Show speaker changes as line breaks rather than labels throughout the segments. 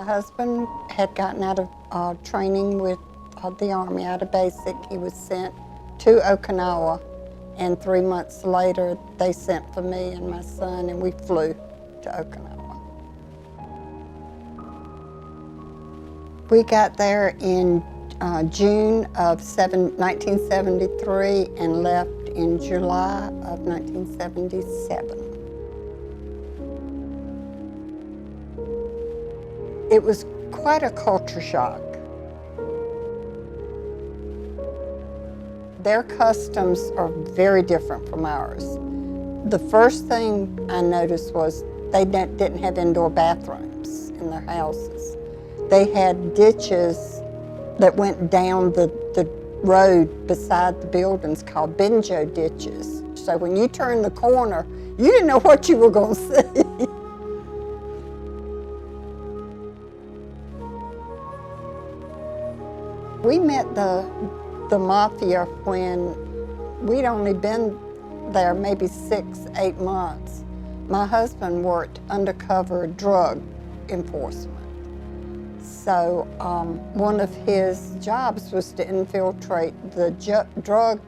My husband had gotten out of training with the Army out of basic. He was sent to Okinawa, and 3 months later they sent for me and my son, and we flew to Okinawa. We got there in June of 1973 and left in July of 1977. It was quite a culture shock. Their customs are very different from ours. The first thing I noticed was they didn't have indoor bathrooms in their houses. They had ditches that went down the road beside the buildings called benjo ditches. So when you turned the corner, you didn't know what you were going to see. We met the Mafia when we'd only been there maybe 6-8 months. My husband worked undercover drug enforcement. So one of his jobs was to infiltrate the drug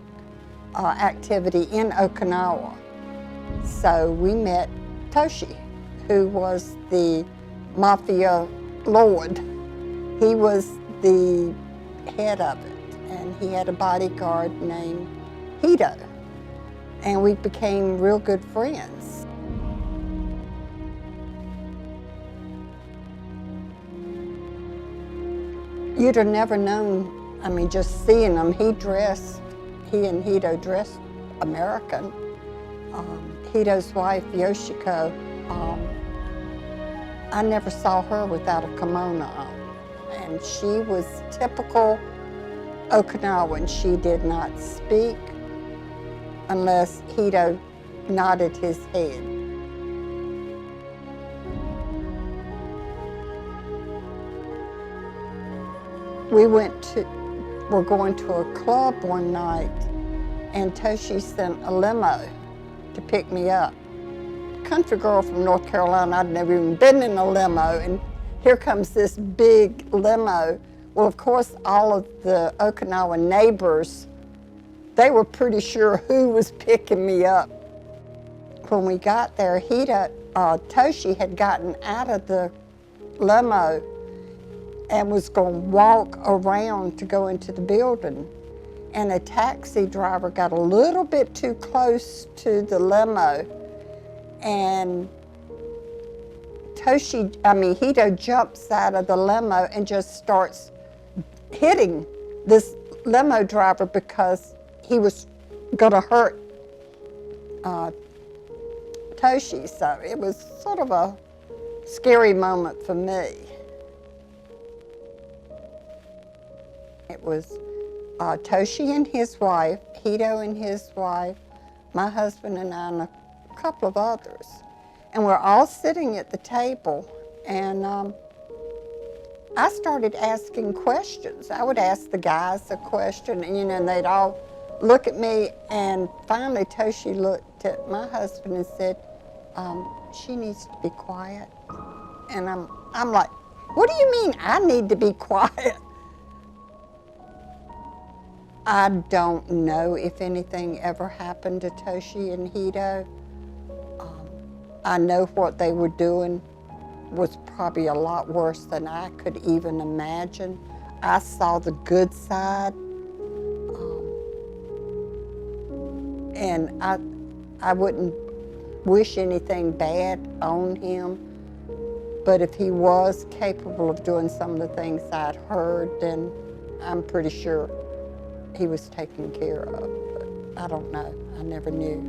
activity in Okinawa. So we met Toshi, who was the Mafia lord. He was the head of it, and he had a bodyguard named Hito, and we became real good friends. You'd have never known, I mean, just seeing him, he and Hito dressed American. Hito's wife, Yoshiko, I never saw her without a kimono on. And she was typical Okinawan. She did not speak unless Hito nodded his head. We were going to a club one night, and Toshi sent a limo to pick me up. Country girl from North Carolina, I'd never even been in a limo, and here comes this big limo. Well, of course, all of the Okinawa neighbors, they were pretty sure who was picking me up. When we got there, Toshi had gotten out of the limo and was going to walk around to go into the building. And a taxi driver got a little bit too close to the limo, and Hito jumps out of the limo and just starts hitting this limo driver because he was gonna hurt Toshi. So it was sort of a scary moment for me. It was Toshi and his wife, Hito and his wife, my husband and I, and a couple of others. And we're all sitting at the table, and I started asking questions. I would ask the guys a question, and they'd all look at me, and finally Toshi looked at my husband and said, she needs to be quiet. And I'm like, what do you mean I need to be quiet? I don't know if anything ever happened to Toshi and Hito. I know what they were doing was probably a lot worse than I could even imagine. I saw the good side, and I wouldn't wish anything bad on him, but if he was capable of doing some of the things I'd heard, then I'm pretty sure he was taken care of, but I don't know. I never knew.